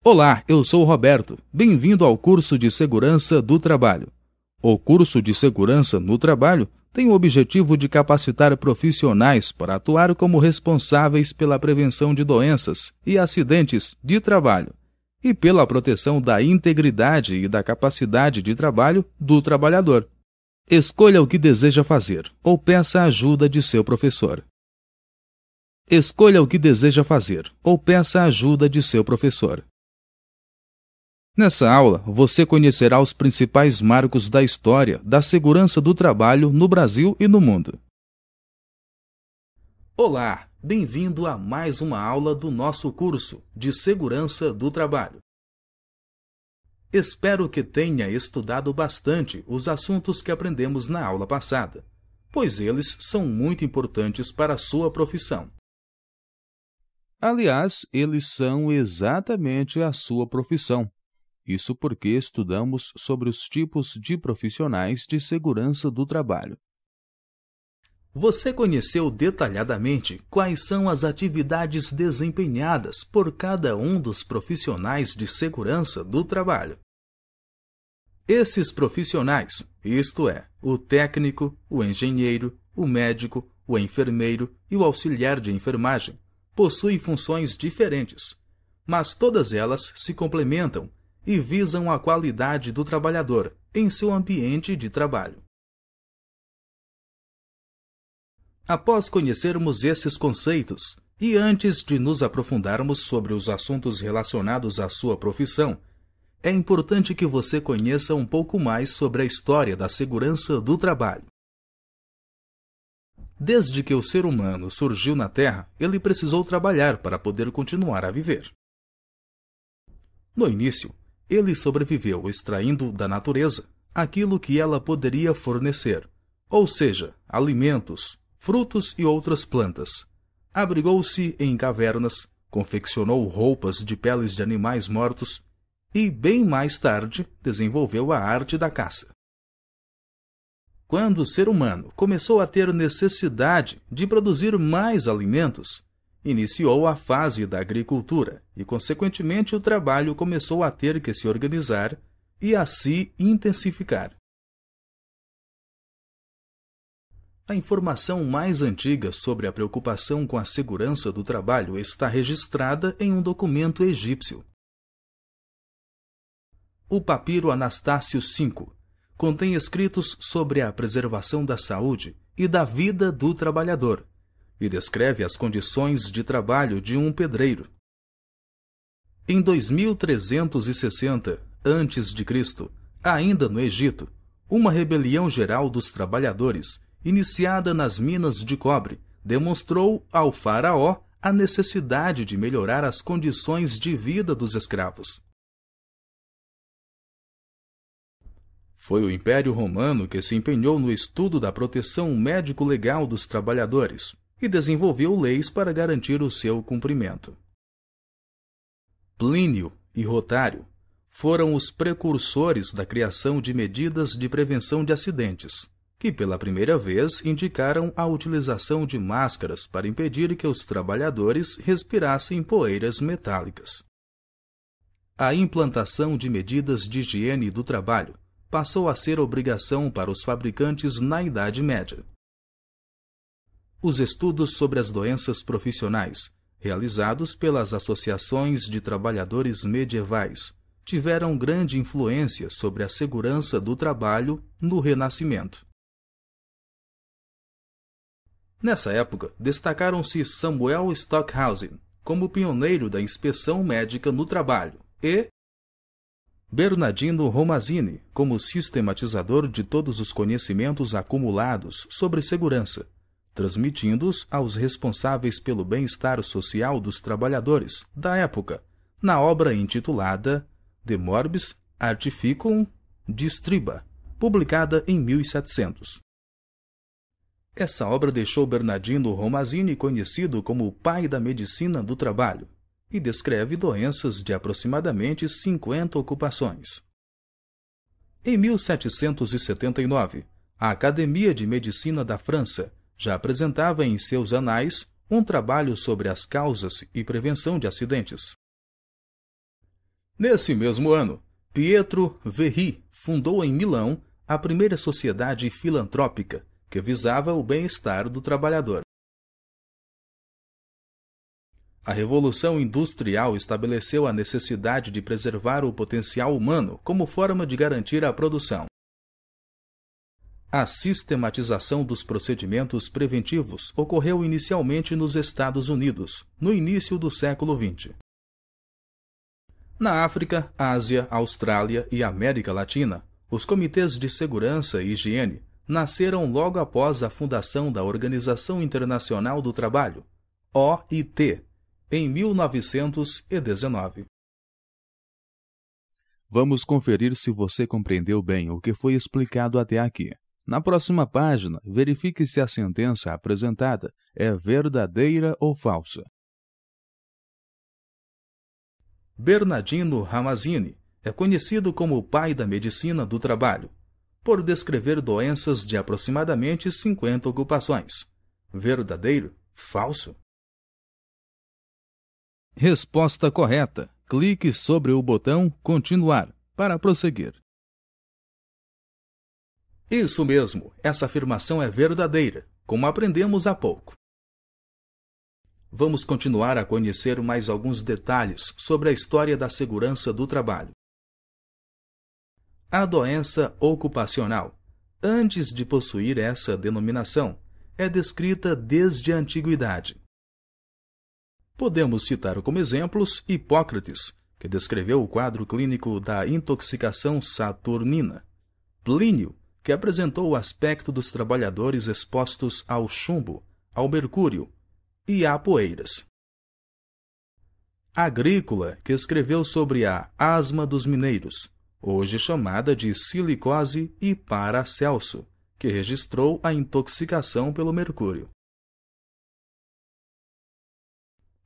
Olá, eu sou o Roberto. Bem-vindo ao curso de Segurança do Trabalho. O curso de Segurança no Trabalho tem o objetivo de capacitar profissionais para atuar como responsáveis pela prevenção de doenças e acidentes de trabalho e pela proteção da integridade e da capacidade de trabalho do trabalhador. Escolha o que deseja fazer ou peça a ajuda de seu professor. Escolha o que deseja fazer ou peça a ajuda de seu professor. Nessa aula, você conhecerá os principais marcos da história da segurança do trabalho no Brasil e no mundo. Olá, bem-vindo a mais uma aula do nosso curso de Segurança do Trabalho. Espero que tenha estudado bastante os assuntos que aprendemos na aula passada, pois eles são muito importantes para a sua profissão. Aliás, eles são exatamente a sua profissão. Isso porque estudamos sobre os tipos de profissionais de segurança do trabalho. Você conheceu detalhadamente quais são as atividades desempenhadas por cada um dos profissionais de segurança do trabalho. Esses profissionais, isto é, o técnico, o engenheiro, o médico, o enfermeiro e o auxiliar de enfermagem, possuem funções diferentes, mas todas elas se complementam e visam a qualidade do trabalhador em seu ambiente de trabalho. Após conhecermos esses conceitos, e antes de nos aprofundarmos sobre os assuntos relacionados à sua profissão, é importante que você conheça um pouco mais sobre a história da segurança do trabalho. Desde que o ser humano surgiu na Terra, ele precisou trabalhar para poder continuar a viver. No início, ele sobreviveu extraindo da natureza aquilo que ela poderia fornecer, ou seja, alimentos, frutos e outras plantas. Abrigou-se em cavernas, confeccionou roupas de peles de animais mortos e, bem mais tarde, desenvolveu a arte da caça. Quando o ser humano começou a ter necessidade de produzir mais alimentos, iniciou a fase da agricultura e, consequentemente, o trabalho começou a ter que se organizar e a se intensificar. A informação mais antiga sobre a preocupação com a segurança do trabalho está registrada em um documento egípcio. O papiro Anastácio V contém escritos sobre a preservação da saúde e da vida do trabalhador, e descreve as condições de trabalho de um pedreiro. Em 2360 a.C., ainda no Egito, uma rebelião geral dos trabalhadores, iniciada nas minas de cobre, demonstrou ao faraó a necessidade de melhorar as condições de vida dos escravos. Foi o Império Romano que se empenhou no estudo da proteção médico-legal dos trabalhadores e desenvolveu leis para garantir o seu cumprimento. Plínio e Rotário foram os precursores da criação de medidas de prevenção de acidentes, que pela primeira vez indicaram a utilização de máscaras para impedir que os trabalhadores respirassem poeiras metálicas. A implantação de medidas de higiene do trabalho passou a ser obrigação para os fabricantes na Idade Média. Os estudos sobre as doenças profissionais, realizados pelas associações de trabalhadores medievais, tiveram grande influência sobre a segurança do trabalho no Renascimento. Nessa época, destacaram-se Samuel Stockhausen como pioneiro da inspeção médica no trabalho e Bernardino Rhomasini como sistematizador de todos os conhecimentos acumulados sobre segurança, transmitindo-os aos responsáveis pelo bem-estar social dos trabalhadores da época, na obra intitulada De Morbis Artificum Distriba, publicada em 1700. Essa obra deixou Bernardino Rhomasini conhecido como o pai da medicina do trabalho e descreve doenças de aproximadamente 50 ocupações. Em 1779, a Academia de Medicina da França já apresentava em seus anais um trabalho sobre as causas e prevenção de acidentes. Nesse mesmo ano, Pietro Verri fundou em Milão a primeira sociedade filantrópica que visava o bem-estar do trabalhador. A Revolução Industrial estabeleceu a necessidade de preservar o potencial humano como forma de garantir a produção. A sistematização dos procedimentos preventivos ocorreu inicialmente nos Estados Unidos, no início do século XX. Na África, Ásia, Austrália e América Latina, os comitês de segurança e higiene nasceram logo após a fundação da Organização Internacional do Trabalho, OIT, em 1919. Vamos conferir se você compreendeu bem o que foi explicado até aqui. Na próxima página, verifique se a sentença apresentada é verdadeira ou falsa. Bernardino Ramazzini é conhecido como o pai da medicina do trabalho, por descrever doenças de aproximadamente 50 ocupações. Verdadeiro? Falso? Resposta correta. Clique sobre o botão Continuar para prosseguir. Isso mesmo, essa afirmação é verdadeira, como aprendemos há pouco. Vamos continuar a conhecer mais alguns detalhes sobre a história da segurança do trabalho. A doença ocupacional, antes de possuir essa denominação, é descrita desde a antiguidade. Podemos citar como exemplos Hipócrates, que descreveu o quadro clínico da intoxicação saturnina, Plínio, que apresentou o aspecto dos trabalhadores expostos ao chumbo, ao mercúrio e a poeiras. Agrícola, que escreveu sobre a asma dos mineiros, hoje chamada de silicose, e Paracelso, que registrou a intoxicação pelo mercúrio.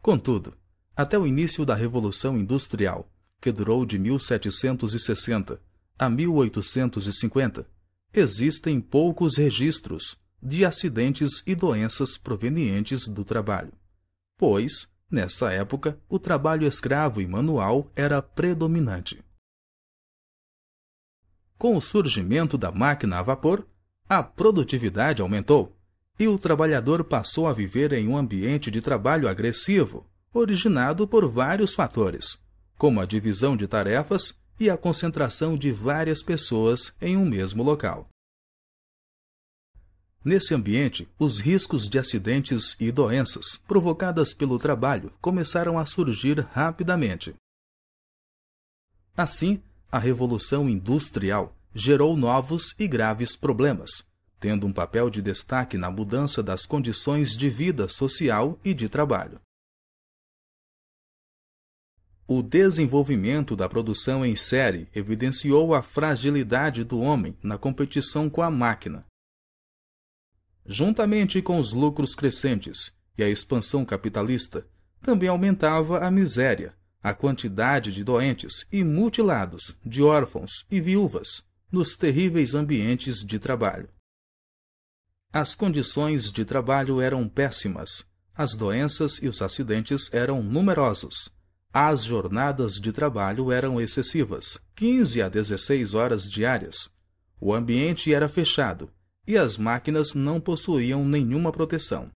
Contudo, até o início da Revolução Industrial, que durou de 1760 a 1850, existem poucos registros de acidentes e doenças provenientes do trabalho, pois, nessa época, o trabalho escravo e manual era predominante. Com o surgimento da máquina a vapor, a produtividade aumentou e o trabalhador passou a viver em um ambiente de trabalho agressivo, originado por vários fatores, como a divisão de tarefas e a concentração de várias pessoas em um mesmo local. Nesse ambiente, os riscos de acidentes e doenças provocadas pelo trabalho começaram a surgir rapidamente. Assim, a Revolução Industrial gerou novos e graves problemas, tendo um papel de destaque na mudança das condições de vida social e de trabalho. O desenvolvimento da produção em série evidenciou a fragilidade do homem na competição com a máquina. Juntamente com os lucros crescentes e a expansão capitalista, também aumentava a miséria, a quantidade de doentes e mutilados, de órfãos e viúvas, nos terríveis ambientes de trabalho. As condições de trabalho eram péssimas, as doenças e os acidentes eram numerosos, as jornadas de trabalho eram excessivas, 15 a 16 horas diárias, o ambiente era fechado e as máquinas não possuíam nenhuma proteção.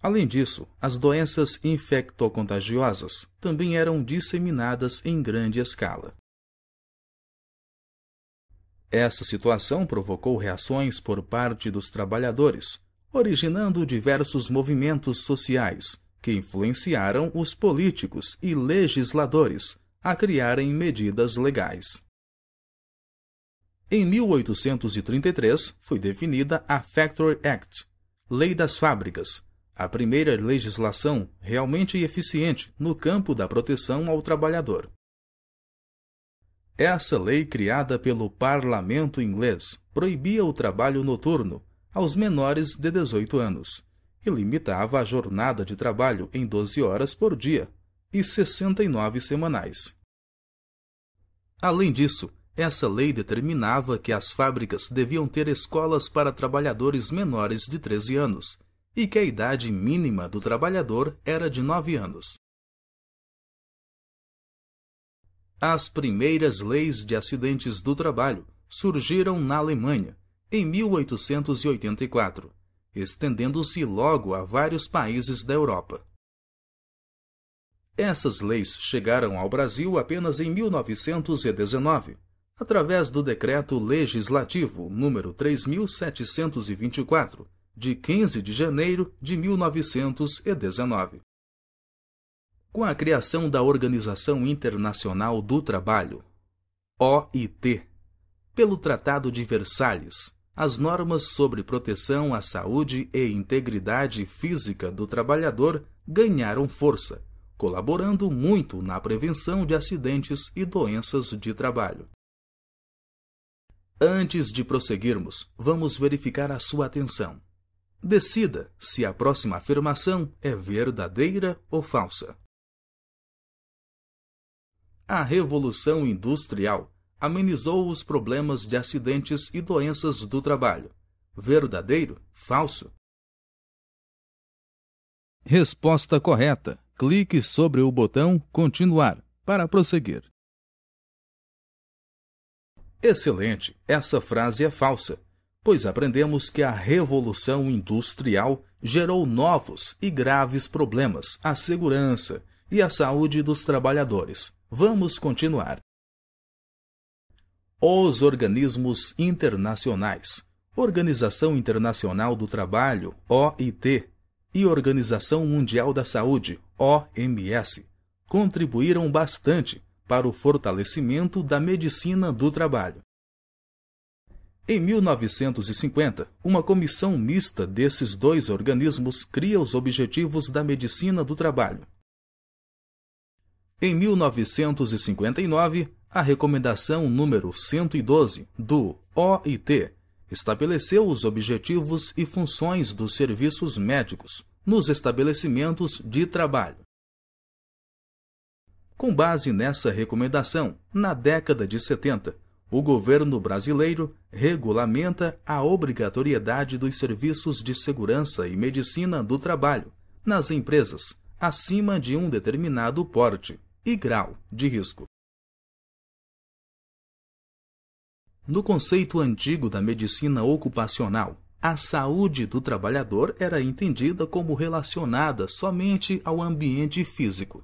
Além disso, as doenças infectocontagiosas também eram disseminadas em grande escala. Essa situação provocou reações por parte dos trabalhadores, originando diversos movimentos sociais que influenciaram os políticos e legisladores a criarem medidas legais. Em 1833, foi definida a Factory Act, Lei das Fábricas, a primeira legislação realmente eficiente no campo da proteção ao trabalhador. Essa lei, criada pelo parlamento inglês, proibia o trabalho noturno aos menores de 18 anos e limitava a jornada de trabalho em 12 horas por dia e 69 semanais. Além disso, essa lei determinava que as fábricas deviam ter escolas para trabalhadores menores de 13 anos e que a idade mínima do trabalhador era de 9 anos. As primeiras leis de acidentes do trabalho surgiram na Alemanha, em 1884, estendendo-se logo a vários países da Europa. Essas leis chegaram ao Brasil apenas em 1919, através do Decreto Legislativo número 3.724, de 15 de janeiro de 1919. Com a criação da Organização Internacional do Trabalho, OIT, pelo Tratado de Versalhes, as normas sobre proteção à saúde e integridade física do trabalhador ganharam força, colaborando muito na prevenção de acidentes e doenças de trabalho. Antes de prosseguirmos, vamos verificar a sua atenção. Decida se a próxima afirmação é verdadeira ou falsa. A Revolução Industrial amenizou os problemas de acidentes e doenças do trabalho. Verdadeiro? Falso? Resposta correta. Clique sobre o botão Continuar para prosseguir. Excelente! Essa frase é falsa, pois aprendemos que a Revolução Industrial gerou novos e graves problemas à segurança e à saúde dos trabalhadores. Vamos continuar. Os organismos internacionais, Organização Internacional do Trabalho, OIT, e Organização Mundial da Saúde, OMS, contribuíram bastante para o fortalecimento da medicina do trabalho. Em 1950, uma comissão mista desses dois organismos cria os Objetivos da Medicina do Trabalho. Em 1959, a Recomendação número 112 do OIT estabeleceu os objetivos e funções dos serviços médicos nos estabelecimentos de trabalho. Com base nessa recomendação, na década de 70, o governo brasileiro regulamenta a obrigatoriedade dos serviços de segurança e medicina do trabalho nas empresas acima de um determinado porte e grau de risco. No conceito antigo da medicina ocupacional, a saúde do trabalhador era entendida como relacionada somente ao ambiente físico.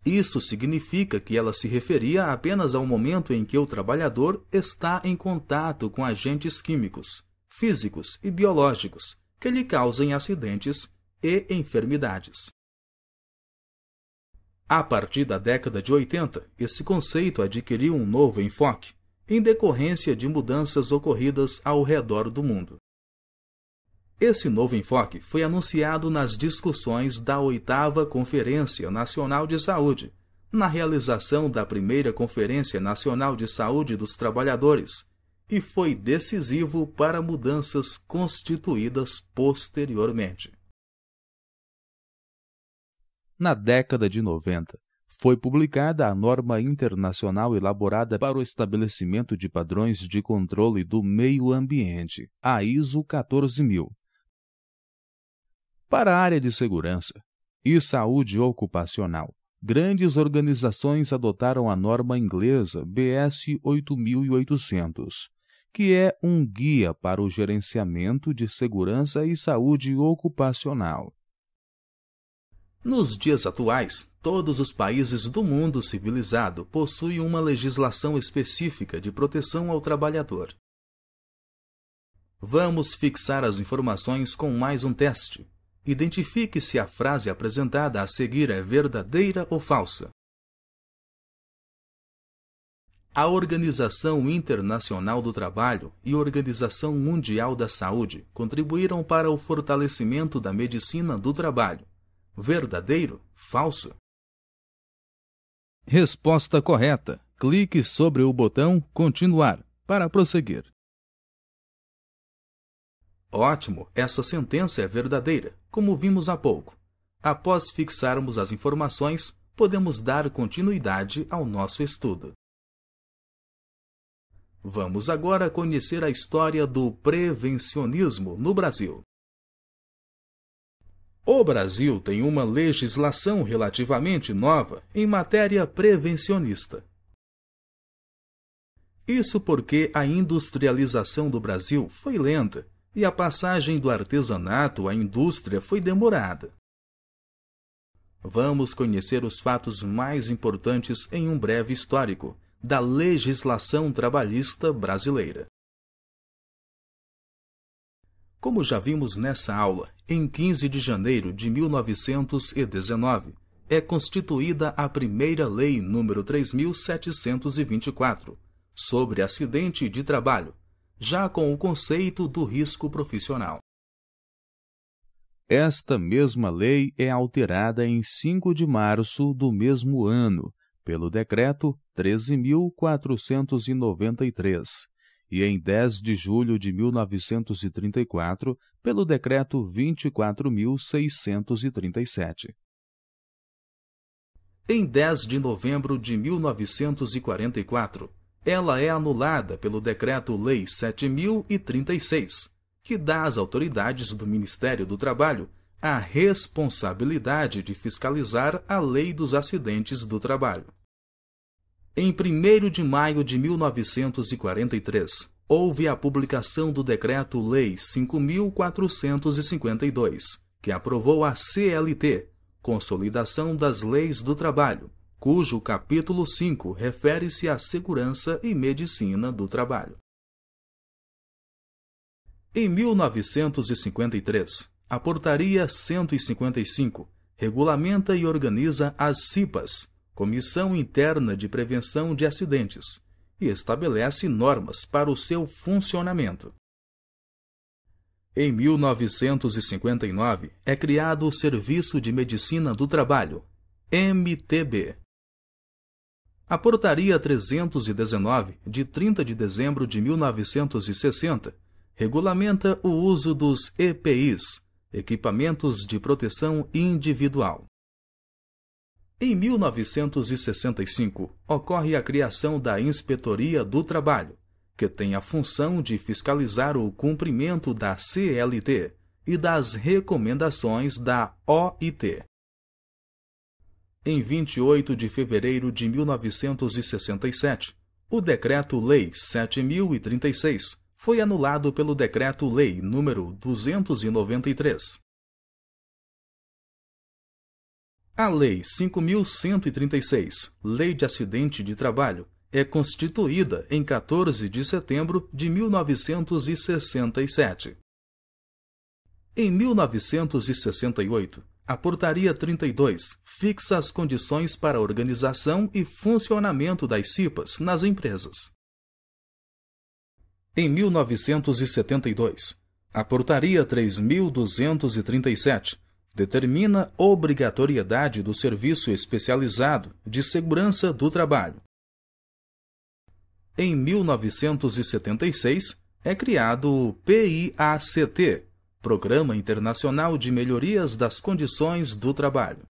Isso significa que ela se referia apenas ao momento em que o trabalhador está em contato com agentes químicos, físicos e biológicos que lhe causem acidentes e enfermidades. A partir da década de 80, esse conceito adquiriu um novo enfoque, em decorrência de mudanças ocorridas ao redor do mundo. Esse novo enfoque foi anunciado nas discussões da 8ª Conferência Nacional de Saúde, na realização da primeira Conferência Nacional de Saúde dos Trabalhadores, e foi decisivo para mudanças constituídas posteriormente. Na década de 90, foi publicada a norma internacional elaborada para o estabelecimento de padrões de controle do meio ambiente, a ISO 14000. Para a área de segurança e saúde ocupacional, grandes organizações adotaram a norma inglesa BS 8800, que é um guia para o gerenciamento de segurança e saúde ocupacional. Nos dias atuais, todos os países do mundo civilizado possuem uma legislação específica de proteção ao trabalhador. Vamos fixar as informações com mais um teste. Identifique se a frase apresentada a seguir é verdadeira ou falsa. A Organização Internacional do Trabalho e a Organização Mundial da Saúde contribuíram para o fortalecimento da medicina do trabalho. Verdadeiro? Falso? Resposta correta. Clique sobre o botão Continuar para prosseguir. Ótimo! Essa sentença é verdadeira, como vimos há pouco. Após fixarmos as informações, podemos dar continuidade ao nosso estudo. Vamos agora conhecer a história do prevencionismo no Brasil. O Brasil tem uma legislação relativamente nova em matéria prevencionista. Isso porque a industrialização do Brasil foi lenta e a passagem do artesanato à indústria foi demorada. Vamos conhecer os fatos mais importantes em um breve histórico da legislação trabalhista brasileira. Como já vimos nessa aula, em 15 de janeiro de 1919, é constituída a primeira Lei nº 3.724, sobre acidente de trabalho, já com o conceito do risco profissional. Esta mesma lei é alterada em 5 de março do mesmo ano, pelo Decreto 13.493, e em 10 de julho de 1934, pelo Decreto 24.637. Em 10 de novembro de 1944, ela é anulada pelo Decreto-Lei 7.036, que dá às autoridades do Ministério do Trabalho a responsabilidade de fiscalizar a Lei dos Acidentes do Trabalho. Em 1º de maio de 1943, houve a publicação do Decreto-Lei 5.452, que aprovou a CLT, Consolidação das Leis do Trabalho, cujo capítulo 5 refere-se à segurança e medicina do trabalho. Em 1953, a Portaria 155 regulamenta e organiza as CIPAs, Comissão Interna de Prevenção de Acidentes, e estabelece normas para o seu funcionamento. Em 1959, é criado o Serviço de Medicina do Trabalho, MTB. A Portaria 319, de 30 de dezembro de 1960, regulamenta o uso dos EPIs, Equipamentos de Proteção Individual. Em 1965, ocorre a criação da Inspetoria do Trabalho, que tem a função de fiscalizar o cumprimento da CLT e das recomendações da OIT. Em 28 de fevereiro de 1967, o Decreto-Lei 7.036 foi anulado pelo Decreto-Lei nº 293. A Lei 5.136, Lei de Acidente de Trabalho, é constituída em 14 de setembro de 1967. Em 1968, a Portaria 32 fixa as condições para a organização e funcionamento das CIPAs nas empresas. Em 1972, a Portaria 3.237 determina obrigatoriedade do Serviço Especializado de Segurança do Trabalho. Em 1976, é criado o PIACT, Programa Internacional de Melhorias das Condições do Trabalho.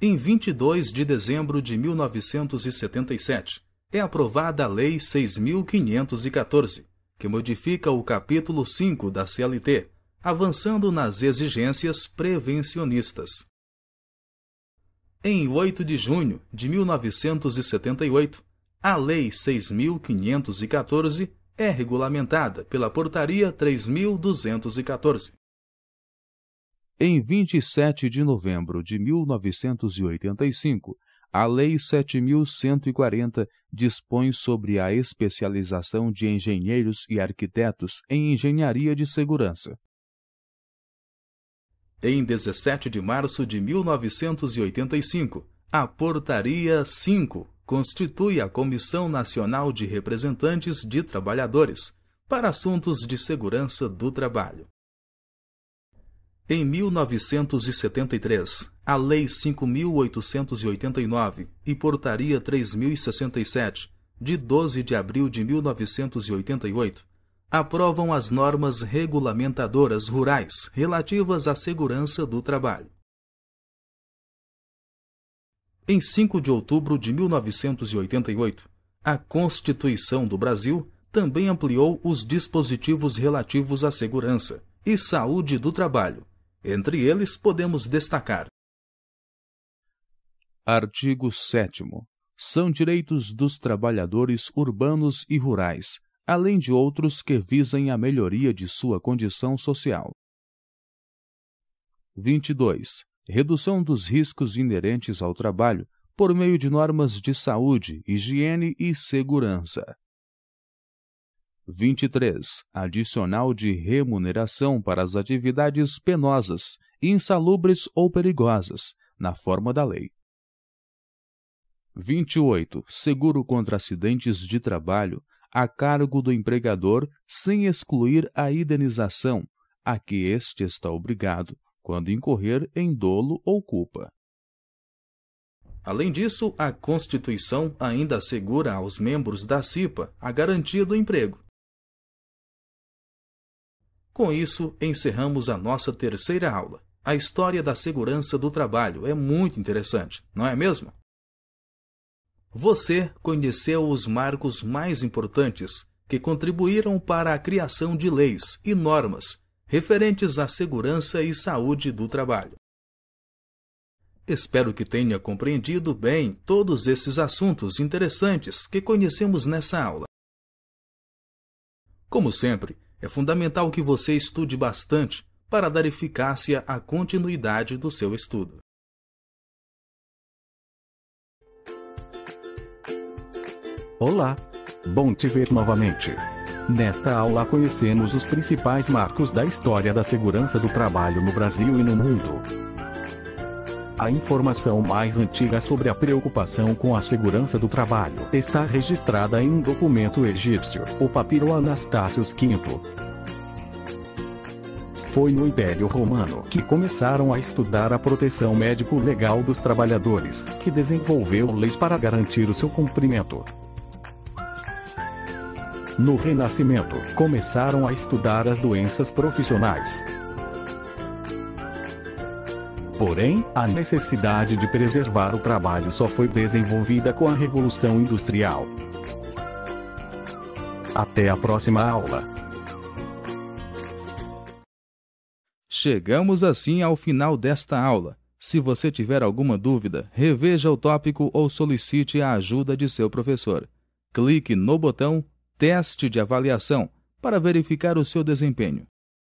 Em 22 de dezembro de 1977, é aprovada a Lei 6.514, que modifica o capítulo 5 da CLT, avançando nas exigências prevencionistas. Em 8 de junho de 1978, a Lei 6.514 é regulamentada pela Portaria 3.214. Em 27 de novembro de 1985, a Lei 7.140 dispõe sobre a especialização de engenheiros e arquitetos em engenharia de segurança. Em 17 de março de 1985, a Portaria 5 constitui a Comissão Nacional de Representantes de Trabalhadores para Assuntos de Segurança do Trabalho. Em 1973, a Lei 5.889 e Portaria 3.067, de 12 de abril de 1988, aprovam as normas regulamentadoras rurais relativas à segurança do trabalho. Em 5 de outubro de 1988, a Constituição do Brasil também ampliou os dispositivos relativos à segurança e saúde do trabalho. Entre eles, podemos destacar: Artigo 7º. São direitos dos trabalhadores urbanos e rurais, além de outros que visem a melhoria de sua condição social. 22. Redução dos riscos inerentes ao trabalho por meio de normas de saúde, higiene e segurança. 23. Adicional de remuneração para as atividades penosas, insalubres ou perigosas, na forma da lei. 28. Seguro contra acidentes de trabalho, a cargo do empregador, sem excluir a indenização, a que este está obrigado, quando incorrer em dolo ou culpa. Além disso, a Constituição ainda assegura aos membros da CIPA a garantia do emprego. Com isso, encerramos a nossa terceira aula. A história da segurança do trabalho é muito interessante, não é mesmo? Você conheceu os marcos mais importantes que contribuíram para a criação de leis e normas referentes à segurança e saúde do trabalho. Espero que tenha compreendido bem todos esses assuntos interessantes que conhecemos nessa aula. Como sempre, é fundamental que você estude bastante para dar eficácia à continuidade do seu estudo. Olá! Bom te ver novamente. Nesta aula conhecemos os principais marcos da história da segurança do trabalho no Brasil e no mundo. A informação mais antiga sobre a preocupação com a segurança do trabalho está registrada em um documento egípcio, o Papiro Anastácios V. Foi no Império Romano que começaram a estudar a proteção médico-legal dos trabalhadores, que desenvolveu leis para garantir o seu cumprimento. No Renascimento, começaram a estudar as doenças profissionais. Porém, a necessidade de preservar o trabalho só foi desenvolvida com a Revolução Industrial. Até a próxima aula. Chegamos assim ao final desta aula. Se você tiver alguma dúvida, reveja o tópico ou solicite a ajuda de seu professor. Clique no botão Teste de Avaliação para verificar o seu desempenho.